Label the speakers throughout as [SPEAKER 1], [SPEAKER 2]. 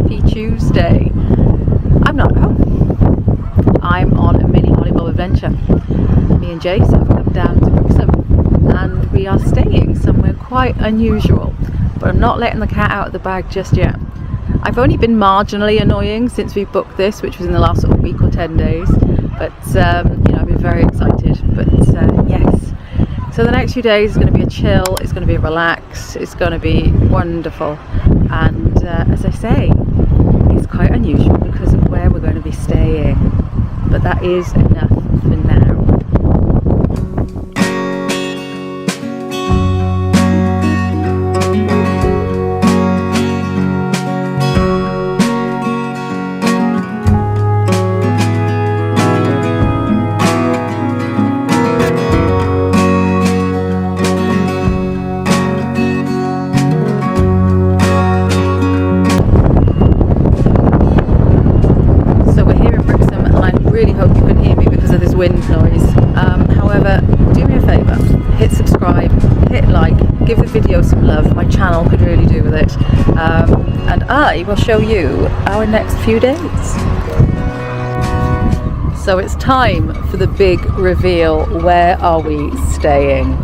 [SPEAKER 1] happy Tuesday. I'm not at home. I'm on a mini volleyball adventure. Me and Jace have come down to Brixham and we are staying somewhere quite unusual, but I'm not letting the cat out of the bag just yet. I've only been marginally annoying since we booked this, which was in the last sort of week or 10 days, but you know, I've been very excited. But yes, so the next few days is going to be a chill, it's going to be a relax, it's going to be wonderful, and as I say, it's quite unusual because of where we're going to be staying, but that is enough for now. Wind noise. However, do me a favour, hit subscribe, hit like, give the video some love. My channel could really do with it, and I will show you our next few days. So it's time for the big reveal. Where are we staying?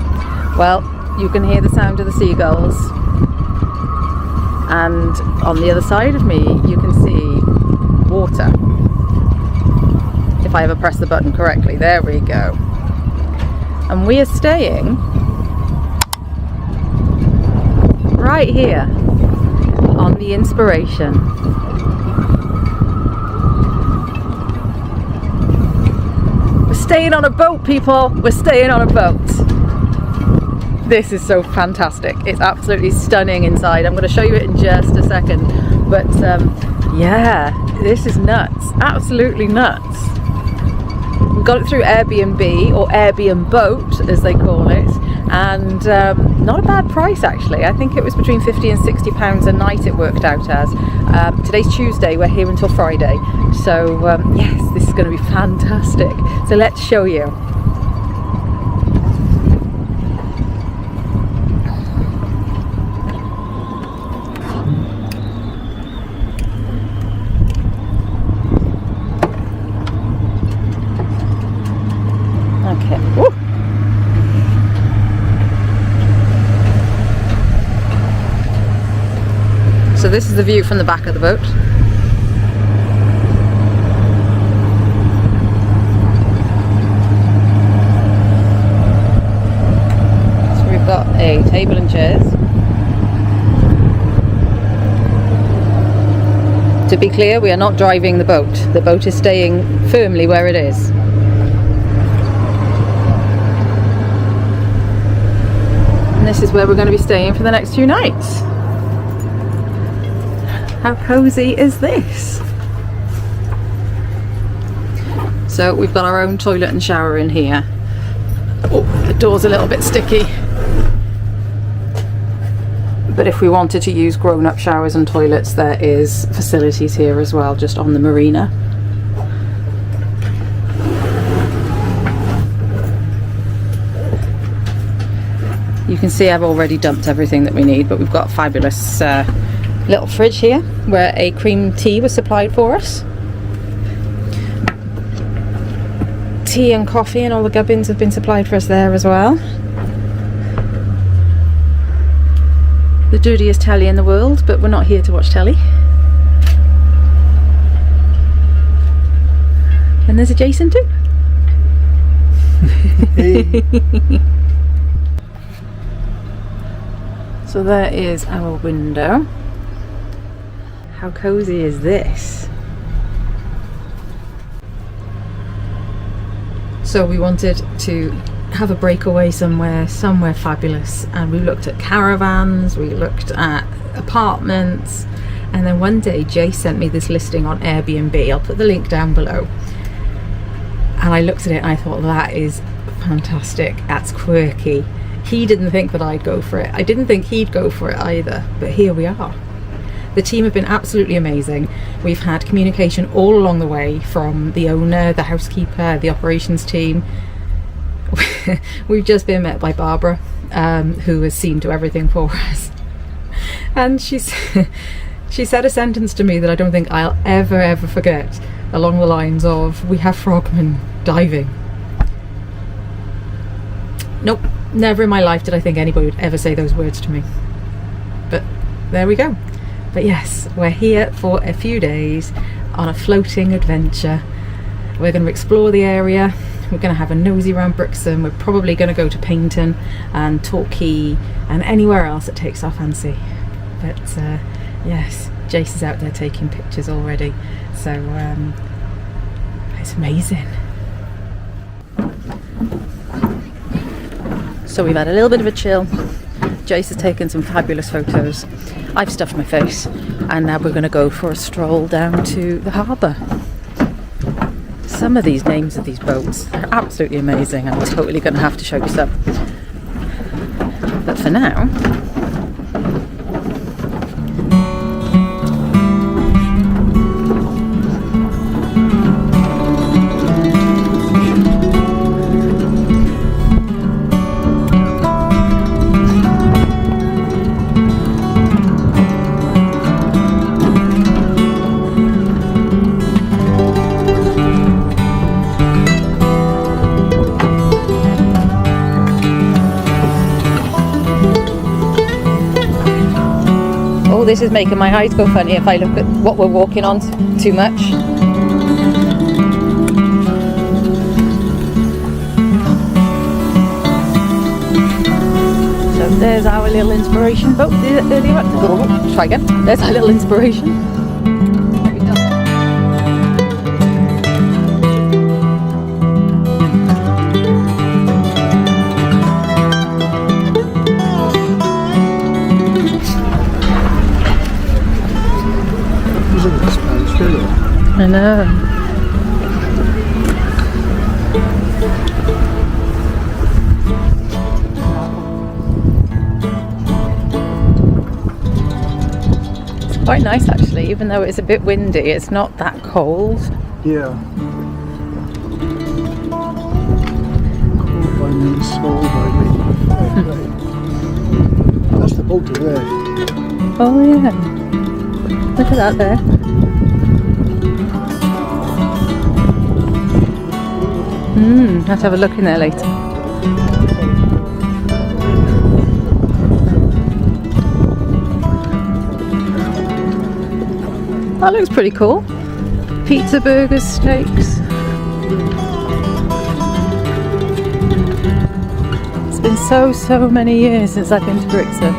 [SPEAKER 1] Well, you can hear the sound of the seagulls, and on the other side of me you can see water. If I ever press the button correctly, there we go. And we are staying right here on the Inspiration. We're staying on a boat, people. We're staying on a boat. This is so fantastic. It's absolutely stunning inside. I'm going to show you it in just a second. But yeah, this is nuts. Absolutely nuts. We got it through Airbnb, or Airbnb boat as they call it, and not a bad price actually. I think it was between £50 and £60 a night it worked out as. Today's Tuesday, we're here until Friday, so yes, this is going to be fantastic. So let's show you. So this is the view from the back of the boat. So we've got a table and chairs. To be clear, we are not driving the boat. The boat is staying firmly where it is. And this is where we're going to be staying for the next few nights. How cozy is this? So we've got our own toilet and shower in here. Oh, the door's a little bit sticky. But if we wanted to use grown-up showers and toilets, there is facilities here as well, just on the marina. You can see I've already dumped everything that we need, but we've got a fabulous little fridge here where a cream tea was supplied for us. Tea and coffee and all the gubbins have been supplied for us there as well. The dirtiest telly in the world, but we're not here to watch telly. And there's a Jason too.
[SPEAKER 2] Hey.
[SPEAKER 1] So there is our window. How cozy is this? So we wanted to have a breakaway somewhere fabulous, and we looked at caravans, we looked at apartments, and then one day Jay sent me this listing on Airbnb. I'll put the link down below. And I looked at it and I thought, that is fantastic, that's quirky. He didn't think that I'd go for it. I didn't think he'd go for it either, but here we are. The team have been absolutely amazing. We've had communication all along the way from the owner, the housekeeper, the operations team. We've just been met by Barbara, who has seen to everything for us. And she
[SPEAKER 2] She said a sentence to me that I don't think I'll ever forget, along the lines of, "We have frogmen diving." Nope, never in my life did I think anybody would ever say those words to me. But there we go. But yes, we're here for a few days on a floating adventure. We're going to explore the area. We're going to have a nosy around Brixham. We're probably going to go to Paignton and Torquay and anywhere else that takes our fancy. But yes, Jace is out there taking pictures already. So it's amazing. So we've had a little bit of a chill. Jace has taken some fabulous photos. I've stuffed my face. And now we're going to go for a stroll down to the harbour. Some of these names of these boats are absolutely amazing. I'm totally going to have to show you some. But for now, this is making my eyes go funny if I look at what we're walking on too much. So there's our little inspiration boat earlier. Try again. There's our little inspiration. I know. It's quite nice actually, even though it's a bit windy, it's not that cold.
[SPEAKER 3] Yeah. Cold by me, soul by me. That's the boat over there.
[SPEAKER 1] Oh yeah. Look at that there. Have to have a look in there later. That looks pretty cool. Pizza, burgers, steaks. It's been so many years since I've been to Brixham.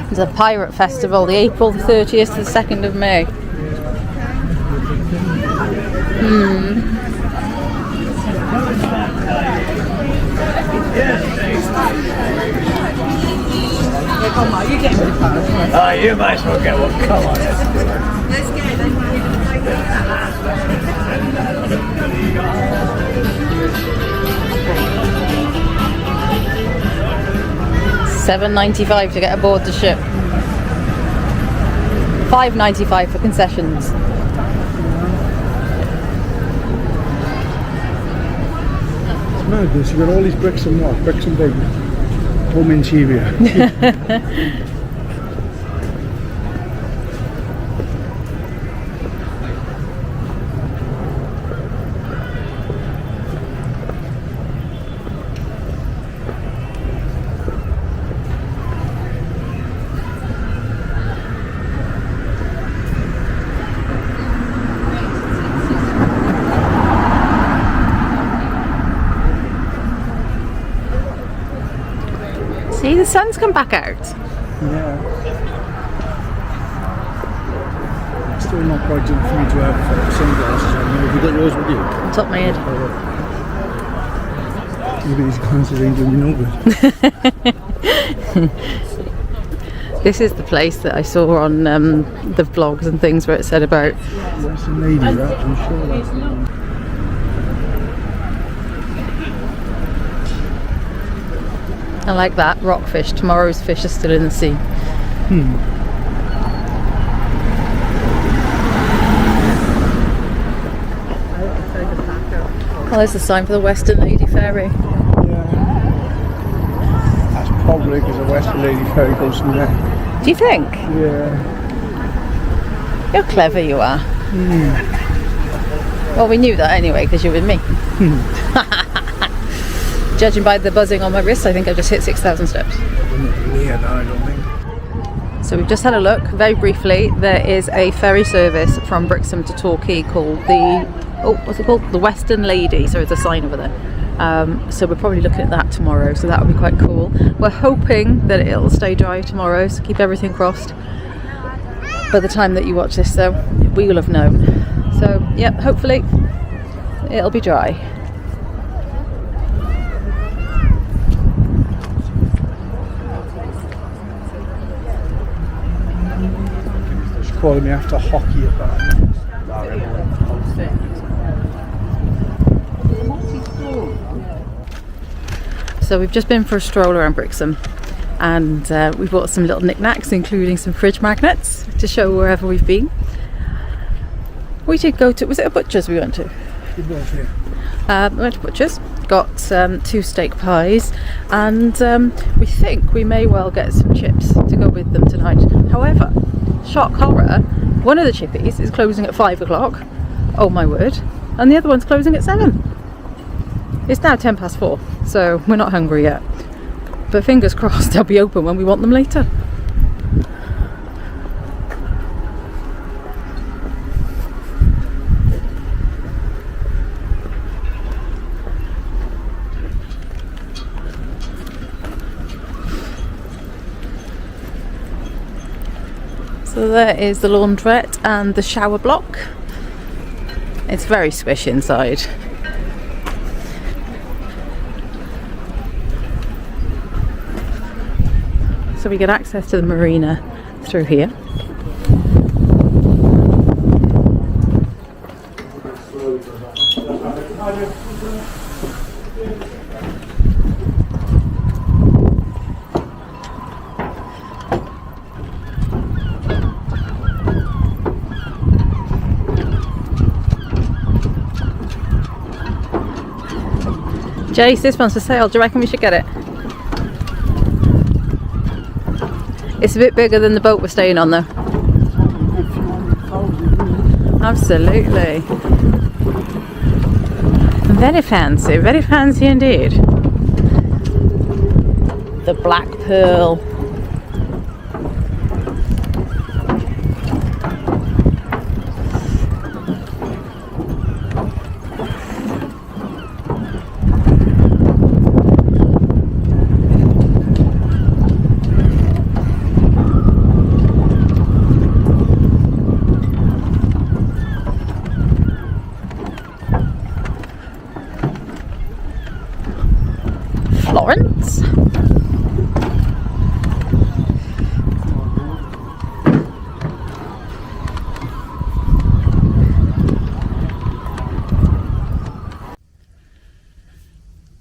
[SPEAKER 1] There's a pirate festival, the April the 30th to the 2nd of May.
[SPEAKER 4] Oh, you might as well get one. Come on.
[SPEAKER 5] Let's go.
[SPEAKER 1] $7.95 to get aboard the ship. $5.95 for concessions.
[SPEAKER 3] madness. You've got all these Brixham big home interior.
[SPEAKER 1] See, the sun's come back out.
[SPEAKER 3] Yeah. Still not quite good for me to have sunglasses on. Have you got yours with you?
[SPEAKER 1] On top of my head.
[SPEAKER 3] Maybe these glasses ain't doing me no good.
[SPEAKER 1] This is the place that I saw on the vlogs and things where it said about.
[SPEAKER 3] That's a lady, that, I'm sure that's the one.
[SPEAKER 1] I like that, rockfish. Tomorrow's fish are still in the sea. Well, there's the sign for the Western Lady Ferry.
[SPEAKER 3] Yeah. That's probably because the Western Lady Ferry goes from there.
[SPEAKER 1] Do you think?
[SPEAKER 3] Yeah.
[SPEAKER 1] How clever you are. Well, we knew that anyway because you're with me. Judging by the buzzing on my wrist, I think I've just hit 6,000 steps.
[SPEAKER 3] Yeah, no, I don't think.
[SPEAKER 1] So we've just had a look, very briefly. There is a ferry service from Brixham to Torquay called what's it called? The Western Lady. So there's a sign over there. So we're probably looking at that tomorrow. So that will be quite cool. We're hoping that it'll stay dry tomorrow. So keep everything crossed. By the time that you watch this, though, we will have known. So yeah, hopefully it'll be dry.
[SPEAKER 3] Calling me after hockey about.
[SPEAKER 1] So we've just been for a stroll around Brixham, and we bought some little knickknacks, including some fridge magnets to show wherever we've been. We did go to, was it a butcher's we went to?
[SPEAKER 3] It was, yeah.
[SPEAKER 1] We went to butcher's, got 2 steak pies, and we think we may well get some chips to go with them tonight. However, shock horror, one of the chippies is closing at 5 o'clock, oh my word, and the other one's closing at 7. It's now 4:10, so we're not hungry yet, but fingers crossed they'll be open when we want them later. So there is the laundrette and the shower block. It's very swish inside. So we get access to the marina through here. Jace, this one's for sale. Do you reckon we should get it? It's a bit bigger than the boat we're staying on though. Absolutely. Very fancy indeed. The black pearl. Florence.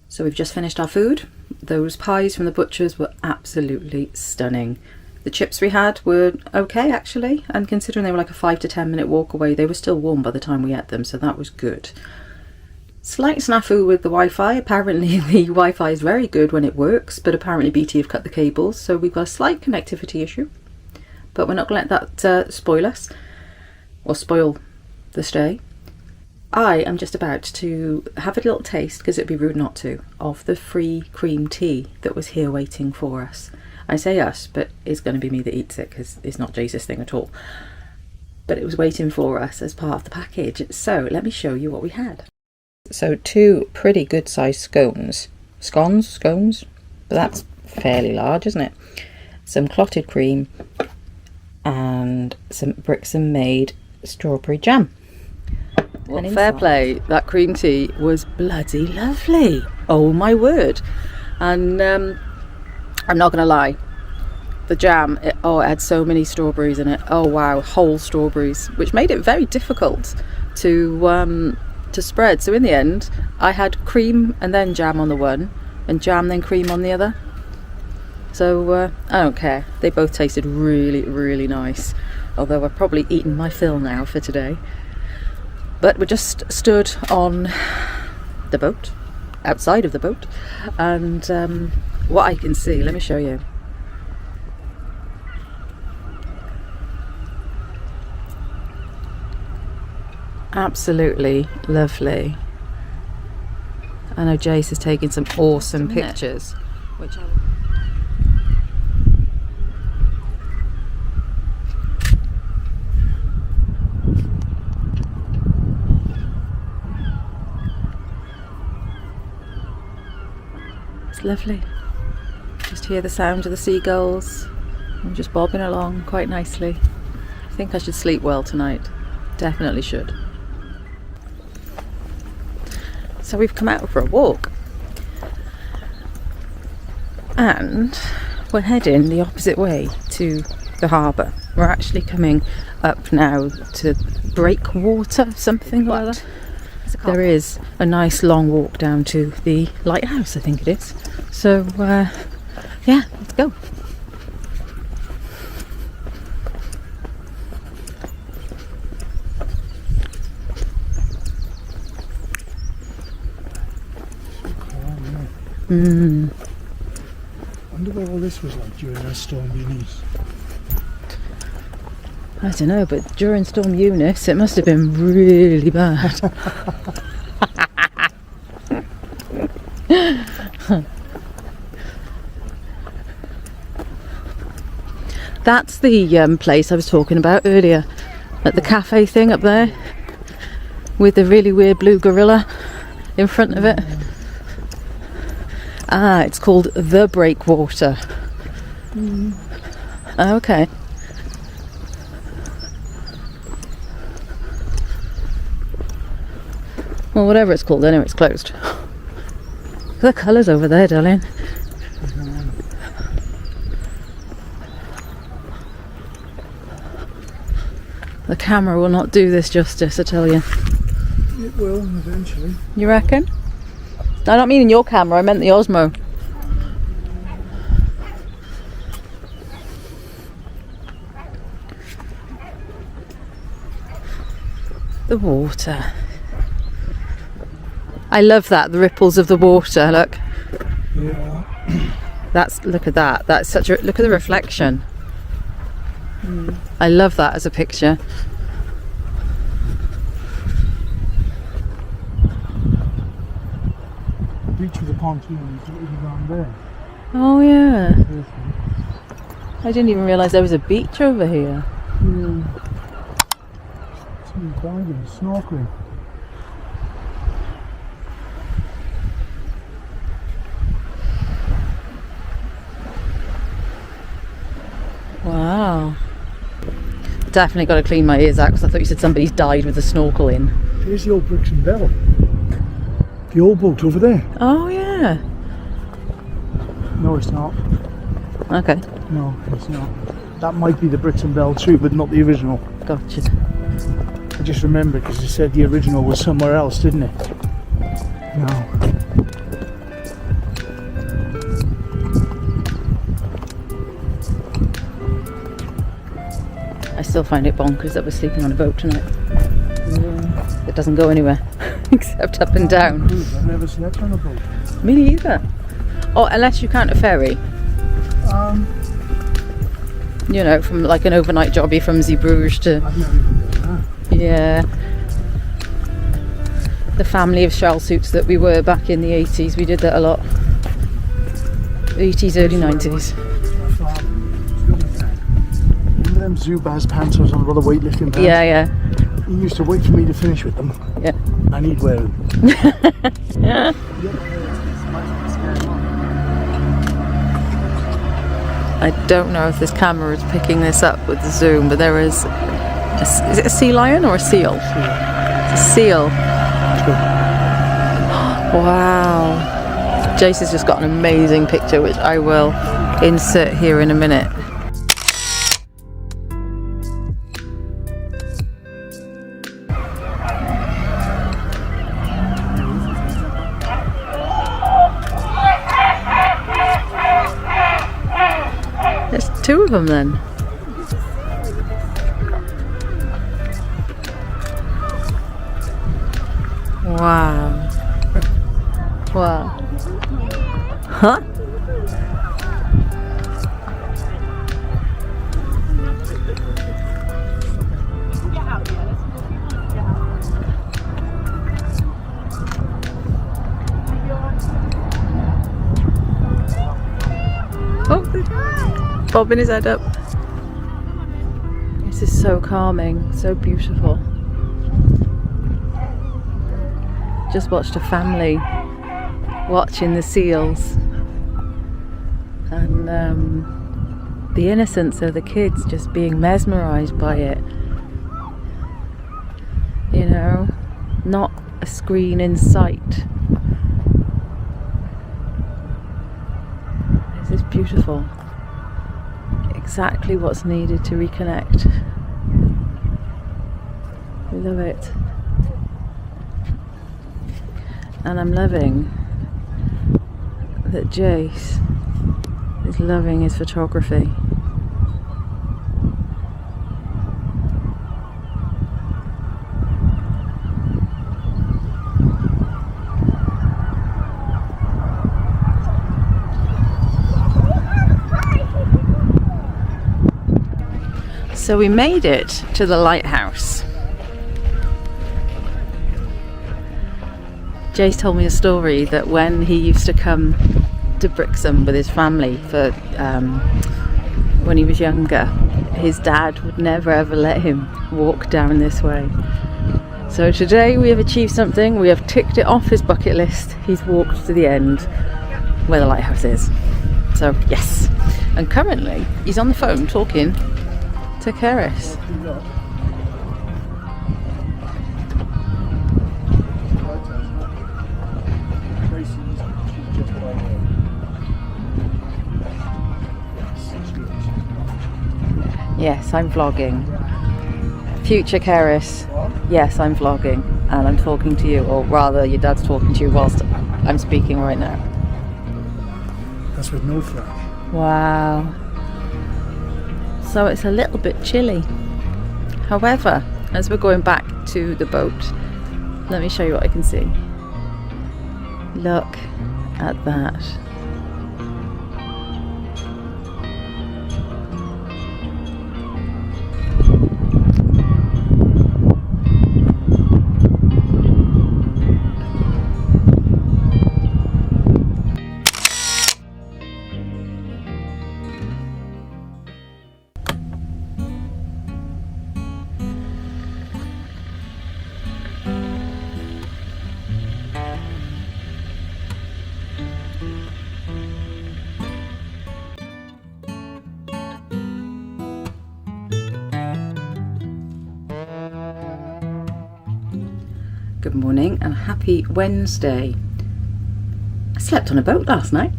[SPEAKER 1] So we've just finished our food. Those pies from the butcher's were absolutely stunning. The chips we had were okay actually, and considering they were like a 5 to 10 minute walk away, they were still warm by the time we ate them, so that was good. Slight snafu with the Wi-Fi. Apparently the Wi-Fi is very good when it works, but apparently BT have cut the cables, so we've got a slight connectivity issue. But we're not going to let that spoil us, or spoil the stay. I am just about to have a little taste, because it'd be rude not to, of the free cream tea that was here waiting for us. I say us, but it's going to be me that eats it, because it's not Jace's thing at all. But it was waiting for us as part of the package. So let me show you what we had. So 2 pretty good sized scones, but that's fairly large, isn't it? Some clotted cream and some Brixham made strawberry jam. Well, fair play, that cream tea was bloody lovely. Oh my word. And I'm not gonna lie, the jam, it had so many strawberries in it. Oh wow, whole strawberries, which made it very difficult to spread. So in the end I had cream and then jam on the one, and jam then cream on the other. So I don't care, they both tasted really, really nice, although I've probably eaten my fill now for today. But we just stood on the boat, outside of the boat, and what I can see, let me show you. Absolutely lovely. I know Jace is taking some awesome pictures, which I... It's lovely. Just hear the sound of the seagulls. I'm just bobbing along quite nicely. I think I should sleep well tonight. Definitely should. So we've come out for a walk and we're heading the opposite way to the harbour. We're actually coming up now to Breakwater, something like that. There is a nice long walk down to the lighthouse, I think it is. So yeah, let's go.
[SPEAKER 3] I wonder what all this was like during that storm Eunice.
[SPEAKER 1] I don't know, but during Storm Eunice it must have been really bad. That's the place I was talking about earlier, at the cafe thing up there, with the really weird blue gorilla in front of it. Ah, it's called the Breakwater. Okay. Well, whatever it's called, anyway, it's closed. The colours over there, darling. The camera will not do this justice, I tell you.
[SPEAKER 3] It will, eventually.
[SPEAKER 1] You reckon? I don't mean in your camera, I meant the Osmo. The water. I love that, the ripples of the water, look.
[SPEAKER 3] Yeah.
[SPEAKER 1] Look at that, that's such a, look at the reflection. I love that as a picture.
[SPEAKER 3] The beach with the pontoon is around there.
[SPEAKER 1] Oh yeah. I didn't even realise there was a beach over here.
[SPEAKER 3] Some diving, snorkeling.
[SPEAKER 1] Wow. Definitely got to clean my ears out because I thought you said somebody's died with a snorkel in.
[SPEAKER 3] Here's the old Brixham Devon. The old boat over there.
[SPEAKER 1] Oh yeah.
[SPEAKER 3] No, it's not.
[SPEAKER 1] Okay.
[SPEAKER 3] No, it's not. That might be the Brixham Bell too, but not the original.
[SPEAKER 1] Gotcha.
[SPEAKER 3] I just remembered because it said the original was somewhere else, didn't it? No.
[SPEAKER 1] I still find it bonkers that we're sleeping on a boat tonight. It doesn't go anywhere. except up and down.
[SPEAKER 3] I've never slept on a boat.
[SPEAKER 1] Me neither. Oh, unless you count a ferry. You know, from like an overnight jobby from Zeebrugge to...
[SPEAKER 3] I've never even done that.
[SPEAKER 1] Yeah. The family of shell suits that we were back in the 80s, we did that a lot. 80s, early 90s.
[SPEAKER 3] Remember them Zubaz pantos on the weightlifting pants?
[SPEAKER 1] Yeah, yeah.
[SPEAKER 3] He used to wait for me to finish with them.
[SPEAKER 1] Yeah.
[SPEAKER 3] And he'd wear them.
[SPEAKER 1] I don't know if this camera is picking this up with the zoom, but there is it a sea lion or a seal? It's a seal. Wow. Jace has just got an amazing picture, which I will insert here in a minute. There's two of them then. Wow. Wow. Huh? Oh, bobbing his head up. This is so calming, so beautiful. Just watched a family watching the seals, and the innocence of the kids just being mesmerised by it. You know, not a screen in sight. This is beautiful. Exactly what's needed to reconnect. I love it. And I'm loving that Jace is loving his photography. So we made it to the lighthouse. Jace told me a story that when he used to come to Brixham with his family for when he was younger, his dad would never ever let him walk down this way. So today we have achieved something. We have ticked it off his bucket list. He's walked to the end where the lighthouse is. So yes. And currently he's on the phone talking to Keris. Yes, I'm vlogging. Future Keris. Yes, I'm vlogging. And I'm talking to you, or rather your dad's talking to you whilst I'm speaking right now.
[SPEAKER 3] That's with no flash.
[SPEAKER 1] Wow. So it's a little bit chilly. However, as we're going back to the boat, let me show you what I can see. Look at that. Good morning and happy Wednesday. I slept on a boat last night.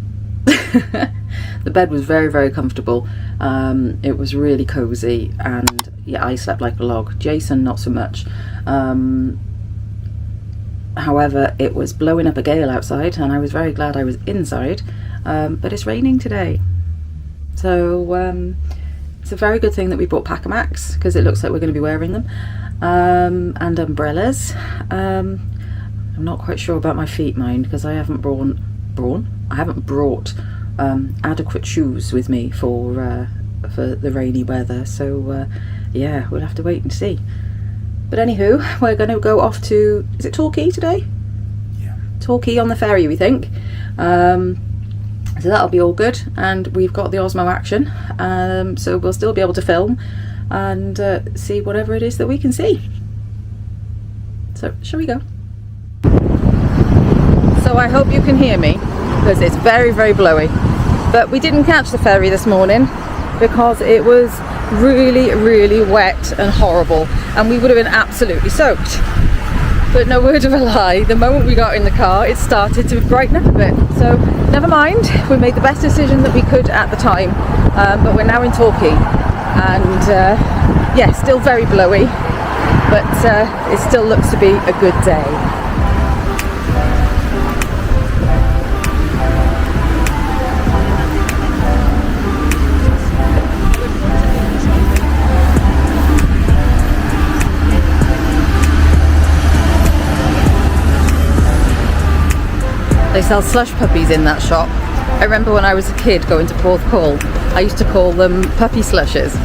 [SPEAKER 1] The bed was very, very comfortable. It was really cozy, and yeah, I slept like a log. Jason, not so much. However, it was blowing up a gale outside, and I was very glad I was inside. But it's raining today, so it's a very good thing that we bought Packamax, because it looks like we're going to be wearing them. And umbrellas. I'm I'm not quite sure about my feet, mind, because I haven't brought adequate shoes with me for the rainy weather. So yeah, we'll have to wait and see. But anywho, we're going to go off to, is it Torquay today?
[SPEAKER 3] Yeah.
[SPEAKER 1] Torquay on the ferry, we think. So that'll be all good, and we've got the Osmo action, so we'll still be able to film and see whatever it is that we can see. So shall we go? So I hope you can hear me, because it's very, very blowy. But we didn't catch the ferry this morning because it was really, really wet and horrible, and we would have been absolutely soaked. But no word of a lie, the moment we got in the car it started to brighten up a bit. So never mind, we made the best decision that we could at the time. But we're now in Torquay, and yeah, still very blowy, but it still looks to be a good day. They sell slush puppies in that shop. I remember when I was a kid going to Torquay, I used to call them puppy slushes.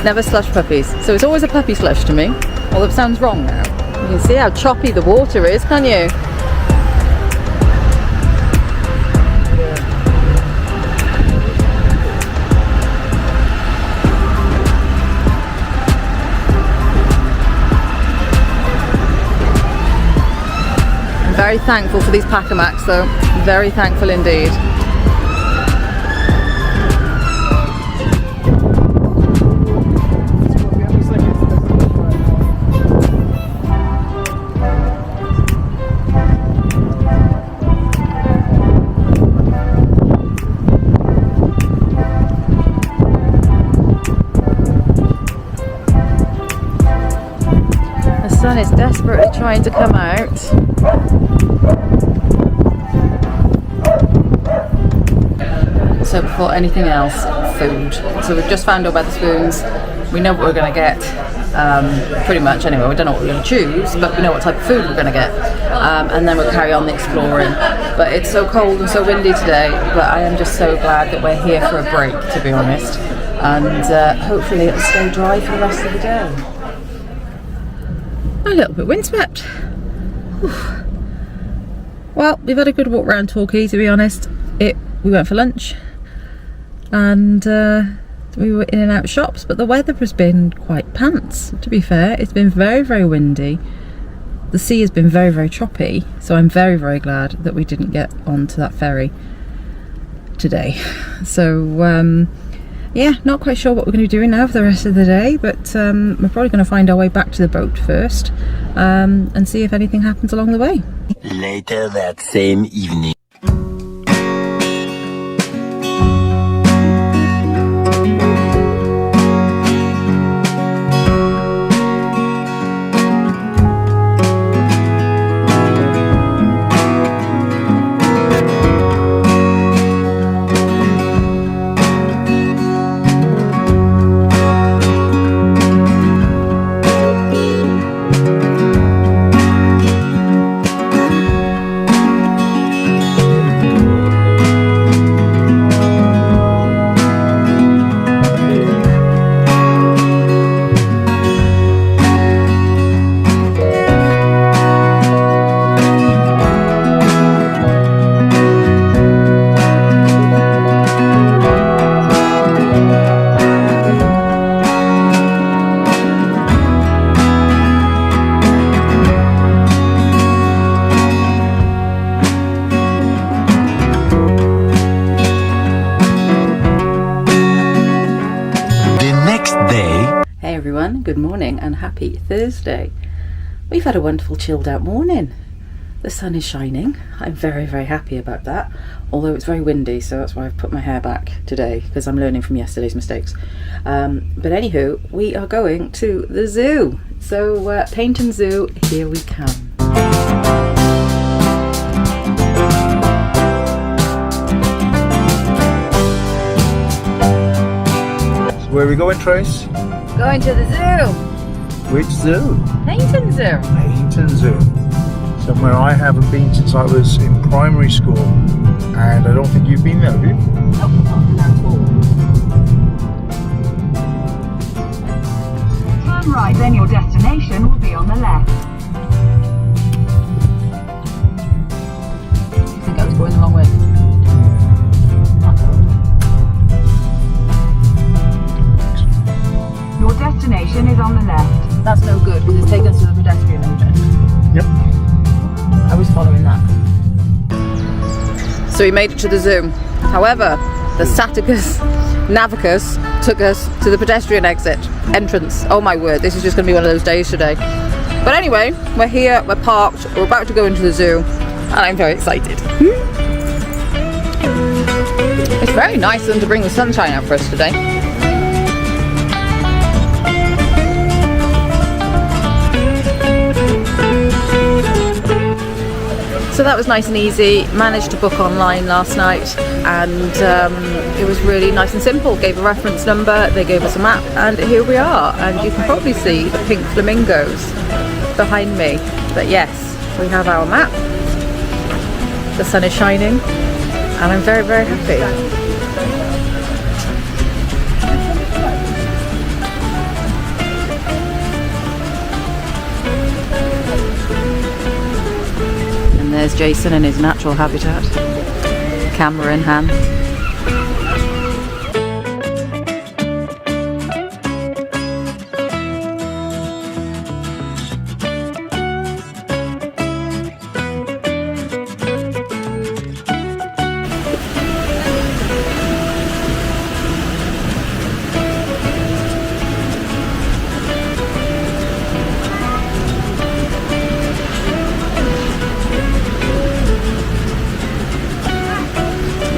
[SPEAKER 1] Never slush puppies. So it's always a puppy slush to me, although it sounds wrong now. You can see how choppy the water is, can't you? Very thankful for these Pacamaks though, very thankful indeed. The sun is desperately trying to come out. So before anything else, food. So we've just found our Wetherspoons. We know what we're going to get, pretty much anyway. We don't know what we're going to choose, but we know what type of food we're going to get. And then we'll carry on the exploring. But it's so cold and so windy today, but I am just so glad that we're here for a break, to be honest. And hopefully it'll stay dry for the rest of the day. A little bit windswept. Whew. Well, we've had a good walk around Torquay, to be honest. We went for lunch, and we were in and out of shops, but the weather has been quite pants, to be fair. It's been very, very windy. The sea has been very, very choppy, so I'm very, very glad that we didn't get onto that ferry today. So yeah, not quite sure what we're going to be doing now for the rest of the day, but we're probably going to find our way back to the boat first, and see if anything happens along the way.
[SPEAKER 5] Later that same evening.
[SPEAKER 1] Good morning and happy Thursday. We've had a wonderful chilled out morning. The sun is shining. I'm very, very happy about that, although it's very windy, so that's why I've put my hair back today, because I'm learning from yesterday's mistakes. But anywho, we are going to the zoo. So Paignton Zoo, here we come.
[SPEAKER 3] So where are we going, Trace?
[SPEAKER 1] Going to the zoo.
[SPEAKER 3] Which zoo?
[SPEAKER 1] Paignton Zoo.
[SPEAKER 3] Paignton Zoo. Somewhere I haven't been since I was in primary school. And I don't think you've been there, have you?
[SPEAKER 2] Nope, not been there at all.
[SPEAKER 6] Turn right, then your destination will be on the left.
[SPEAKER 2] I think I was going the wrong way.
[SPEAKER 6] Your destination is on the left.
[SPEAKER 2] That's no good because it's taken us to the pedestrian agent.
[SPEAKER 3] Yep.
[SPEAKER 2] I was following that.
[SPEAKER 1] So we made it to the zoo. However, the Saticus Navicus took us to the pedestrian entrance. Oh my word, this is just going to be one of those days today. But anyway, we're here, we're parked, we're about to go into the zoo, and I'm very excited. It's very nice of them to bring the sunshine out for us today. So that was nice and easy. Managed to book online last night, and it was really nice and simple. Gave a reference number, they gave us a map, and here we are. And you can probably see the pink flamingos behind me. But yes, we have our map. The sun is shining, and I'm very, very happy. There's Jason in his natural habitat, camera in hand.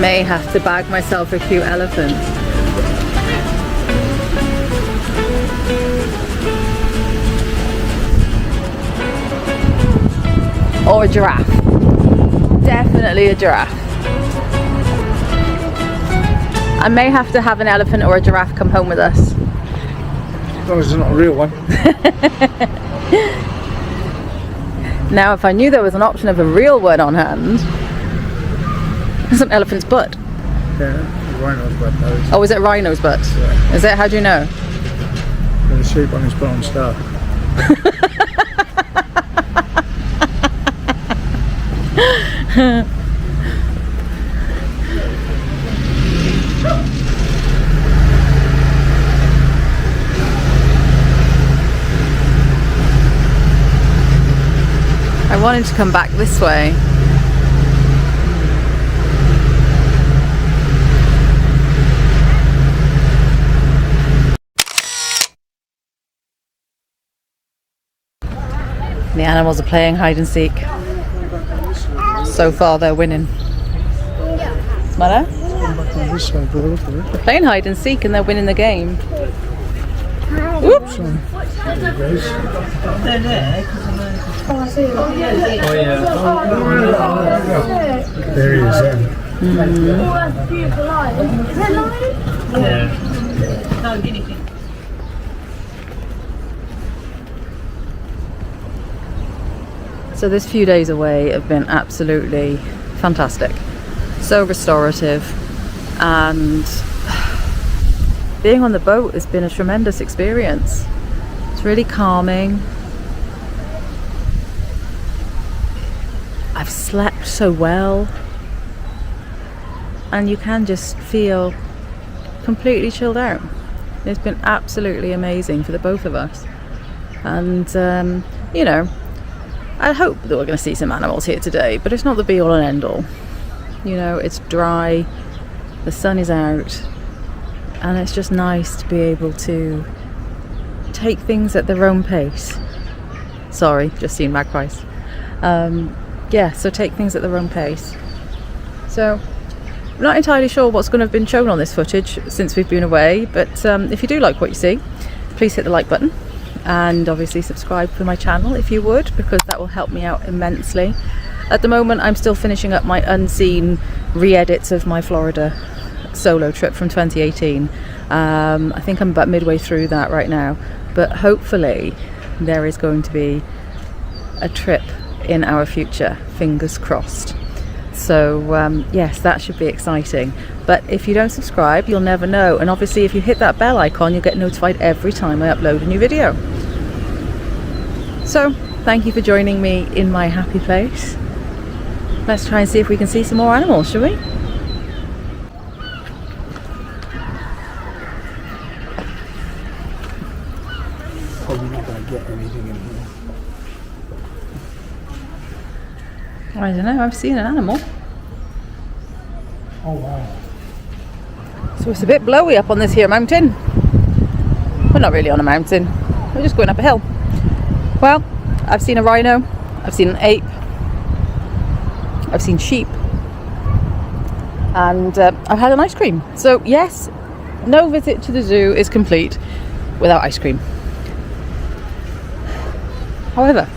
[SPEAKER 1] May have to bag myself a cute elephant. Or a giraffe. Definitely a giraffe. I may have to have an elephant or a giraffe come home with us.
[SPEAKER 3] As long as it's not a real one.
[SPEAKER 1] Now, if I knew there was an option of a real one on hand, it's an elephant's butt.
[SPEAKER 3] Yeah, rhino's butt though.
[SPEAKER 1] Oh, is it rhino's butt?
[SPEAKER 3] Yeah.
[SPEAKER 1] Is it? How do you know?
[SPEAKER 3] The shape on his bone star.
[SPEAKER 1] I wanted to come back this way. The animals are playing hide and seek. So far they're winning. Smell it?
[SPEAKER 3] This side, brother, look at it.
[SPEAKER 1] They're playing hide and seek and they're winning the game. Whoops!
[SPEAKER 3] There he goes. There he is then.
[SPEAKER 7] That's beautiful lion. Is that lion?
[SPEAKER 2] No, guinea pig.
[SPEAKER 1] So this few days away have been absolutely fantastic. So restorative, and being on the boat has been a tremendous experience. It's really calming. I've slept so well, and you can just feel completely chilled out. It's been absolutely amazing for the both of us, and you know, I hope that we're going to see some animals here today, but it's not the be all and end all. You know, it's dry, the sun is out, and it's just nice to be able to take things at their own pace. Sorry, just seen magpies. Yeah, so take things at their own pace. So, I'm not entirely sure what's going to have been shown on this footage since we've been away, but if you do like what you see, please hit the like button. And obviously subscribe for my channel if you would, because that will help me out immensely. At the moment I'm still finishing up my unseen re-edits of my Florida solo trip from 2018. I think I'm about midway through that right now, but hopefully there is going to be a trip in our future, fingers crossed. So yes, that should be exciting. But if you don't subscribe, you'll never know. And obviously if you hit that bell icon, you'll get notified every time I upload a new video. So thank you for joining me in my happy place. Let's try and see if we can see some more animals, shall we?
[SPEAKER 3] Probably not going to get anything in here.
[SPEAKER 1] I don't know, I've seen an animal.
[SPEAKER 3] Oh wow.
[SPEAKER 1] So it's a bit blowy up on this here mountain. We're not really on a mountain, we're just going up a hill. Well, I've seen a rhino, I've seen an ape, I've seen sheep, and I've had an ice cream. So yes, no visit to the zoo is complete without ice cream. However,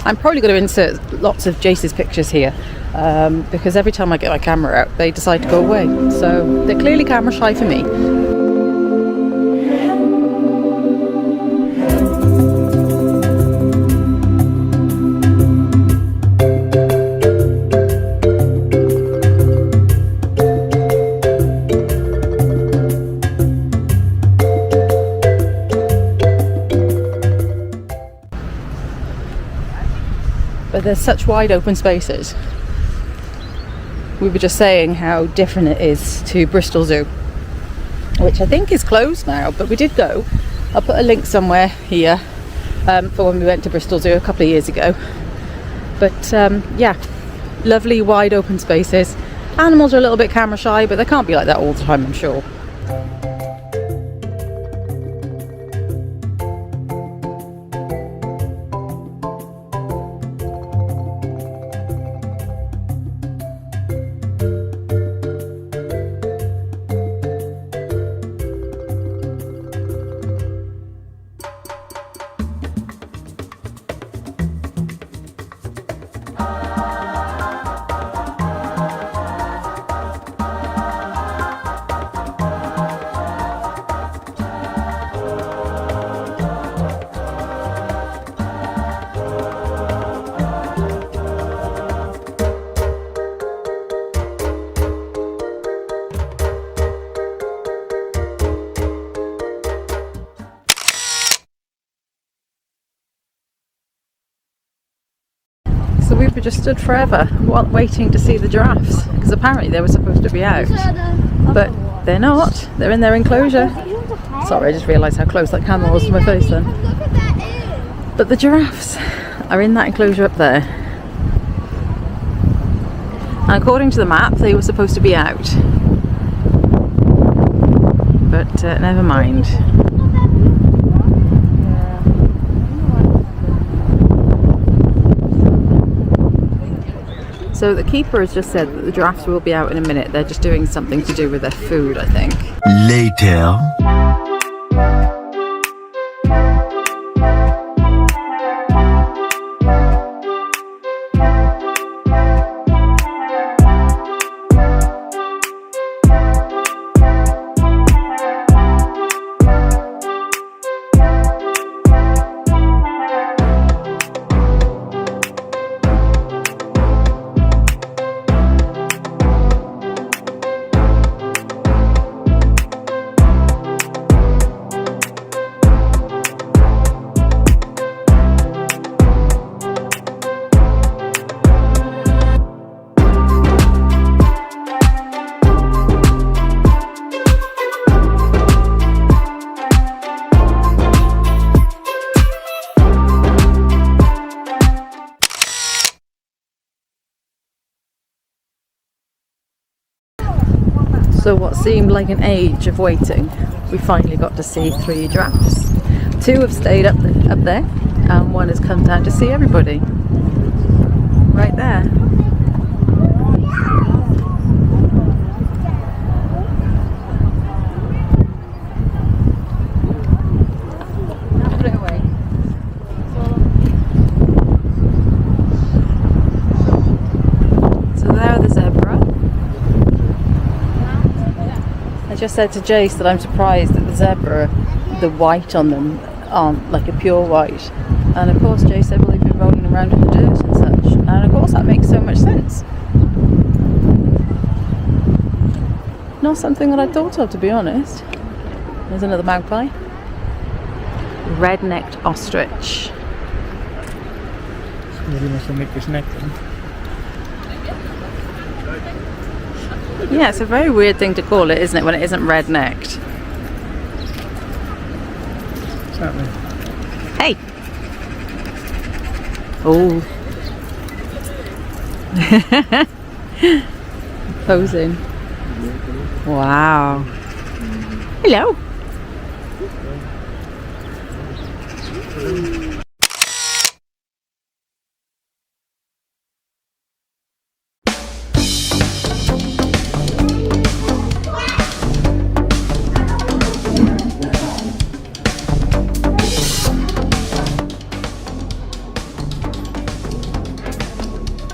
[SPEAKER 1] I'm probably going to insert lots of Jace's pictures here because every time I get my camera out they decide to go away, so they're clearly camera shy for me. But there's such wide open spaces. We were just saying how different it is to Bristol Zoo, which I think is closed now, but we did go. I'll put a link somewhere here for when we went to Bristol Zoo a couple of years ago. But yeah, lovely wide open spaces. Animals are a little bit camera shy, but they can't be like that all the time, I'm sure. So we were just stood forever waiting to see the giraffes, because apparently they were supposed to be out, but they're not. They're in their enclosure. Sorry, I just realised how close that camera was to my face then. But the giraffes are in that enclosure up there, and according to the map they were supposed to be out, but never mind. So the keeper has just said that the giraffes will be out in a minute. They're just doing something to do with their food, I think.
[SPEAKER 5] Later. So what seemed like an age of waiting, we finally got to see 3 giraffes. 2 have stayed up there, and 1 has come down to see everybody. Right there. Put it away. So there are the zebra. I just said to Jace that I'm surprised that the zebra, the white on them aren't like a pure white, and of course Jace said, well, they've been rolling around in the dirt and course, that makes so much sense. Not something that I thought of, to be honest. There's another magpie. Red-necked ostrich.
[SPEAKER 3] Somebody must have nicked his neck then.
[SPEAKER 5] Yeah, it's a very weird thing to call it, isn't it, when it isn't red-necked?
[SPEAKER 3] Exactly.
[SPEAKER 5] Hey! Oh. Posing. Wow. Hello.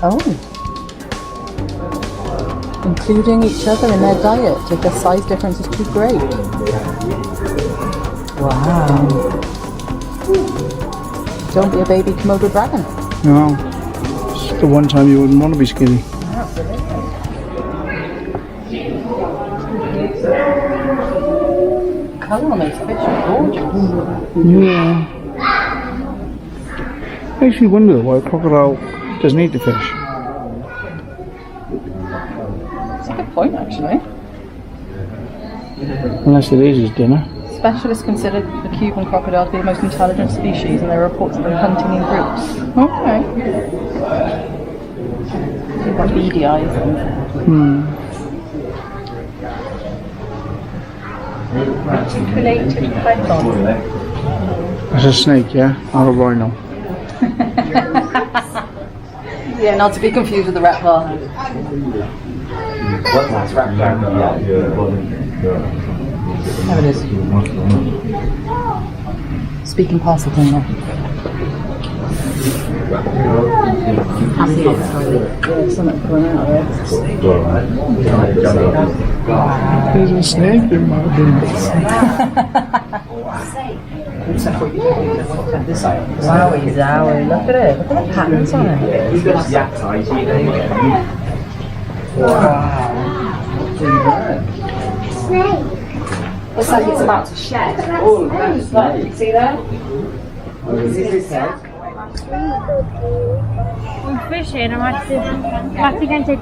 [SPEAKER 5] Oh. Including each other in their diet if the size difference is too great. Wow. Don't be a baby Komodo dragon.
[SPEAKER 3] No. It's the one time you wouldn't want to be skinny.
[SPEAKER 5] Colour on those fish are gorgeous.
[SPEAKER 3] Yeah. Makes me wonder why a crocodile doesn't eat the fish.
[SPEAKER 5] That's a good point, actually.
[SPEAKER 3] Unless it is his dinner.
[SPEAKER 5] Specialists consider the Cuban crocodile to be the most intelligent species, and there are reports of them hunting in groups. Okay. They've got beady eyes. Articulated python.
[SPEAKER 3] That's a snake, yeah? Not a rhino.
[SPEAKER 5] Yeah, not to be confused with the reptile. There it is. Speaking parcel thing there. Something coming out of it.
[SPEAKER 3] There's a snake in my bin.
[SPEAKER 5] Wowie zowie, look at it. Look at the patterns on it. Looks like it's about to shed. Oh, that's like, see that? This is his head.
[SPEAKER 7] I'm fishing, I'm actually going to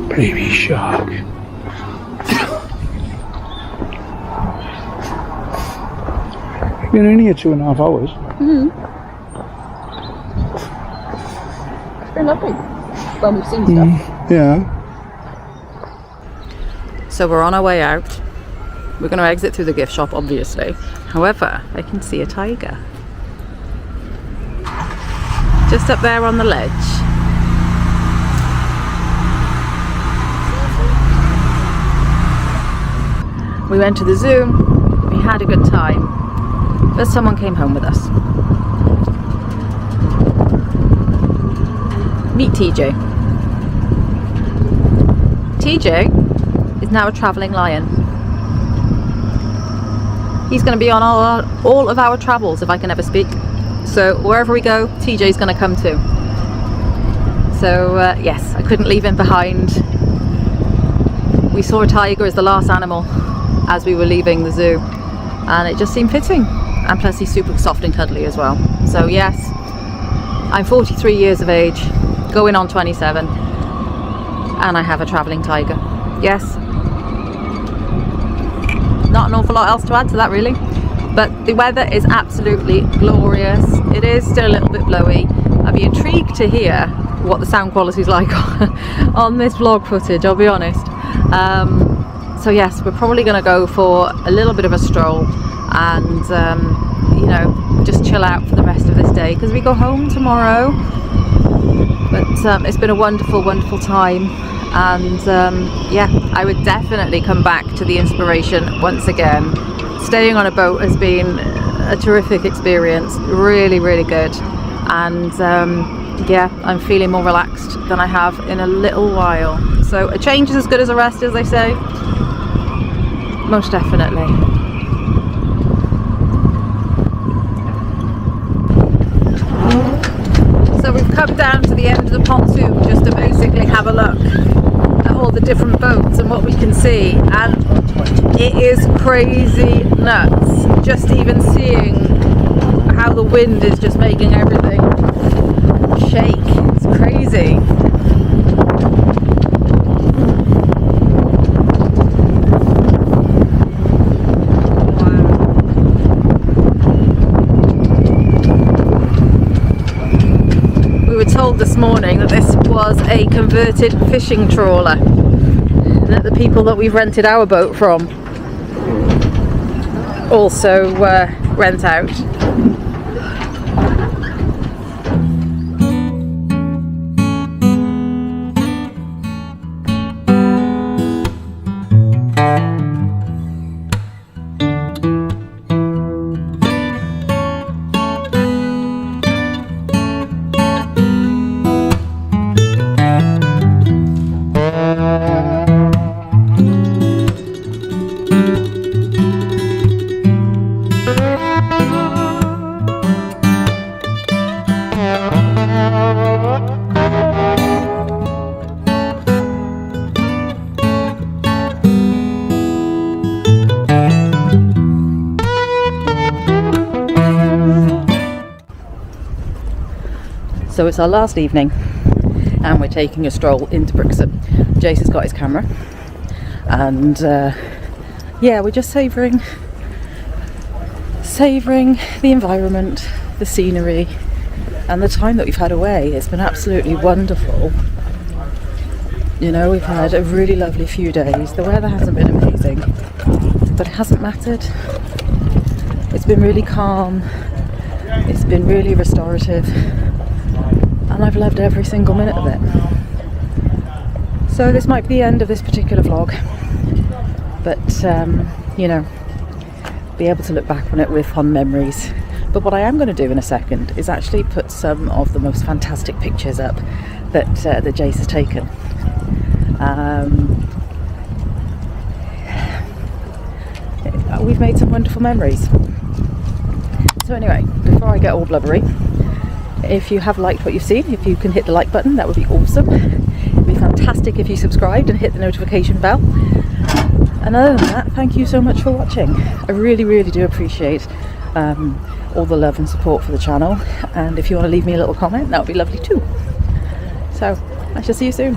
[SPEAKER 7] baby.
[SPEAKER 3] Baby shark. Been in here 2.5 hours.
[SPEAKER 5] It's very lovely. Well, we've seen stuff.
[SPEAKER 3] Yeah.
[SPEAKER 5] So we're on our way out. We're going to exit through the gift shop, obviously. However, I can see a tiger. Just up there on the ledge. We went to the zoo. We had a good time. But someone came home with us. Meet TJ. TJ is now a travelling lion. He's going to be on all of our travels, if I can ever speak. So wherever we go, TJ's going to come too. So yes, I couldn't leave him behind. We saw a tiger as the last animal as we were leaving the zoo, and it just seemed fitting. And plus he's super soft and cuddly as well. So yes, I'm 43 years of age, going on 27, and I have a travelling tiger. Yes. Not an awful lot else to add to that, really. But the weather is absolutely glorious. It is still a little bit blowy. I'd be intrigued to hear what the sound quality is like on this vlog footage, I'll be honest. So yes, we're probably going to go for a little bit of a stroll and you know, just chill out for the rest of this day because we go home tomorrow. But it's been a wonderful time, and yeah, I would definitely come back to the Inspiration once again. Staying on a boat has been a terrific experience, really good, and yeah, I'm feeling more relaxed than I have in a little while. So a change is as good as a rest, as they say. Most definitely. come down to the end of the pontoon just to basically have a look at all the different boats and what we can see, and it is crazy nuts. Just even seeing how the wind is just making everything shake. It's crazy. This morning that this was a converted fishing trawler, that the people that we've rented our boat from also rent out. So it's our last evening and we're taking a stroll into Brixham. Jace has got his camera and yeah, we're just savouring the environment, the scenery and the time that we've had away. It's been absolutely wonderful. You know, we've had a really lovely few days. The weather hasn't been amazing, but it hasn't mattered. It's been really calm, it's been really restorative, and I've loved every single minute of it. So this might be the end of this particular vlog, but you know, be able to look back on it with fond memories. But what I am going to do in a second is actually put some of the most fantastic pictures up that Jace has taken. We've made some wonderful memories. So anyway, before I get all blubbery, if you have liked what you've seen, if you can hit the like button, that would be awesome. It'd be fantastic if you subscribed and hit the notification bell. And other than that, thank you so much for watching. I really, really do appreciate all the love and support for the channel. And if you want to leave me a little comment, that would be lovely too. So I shall see you soon.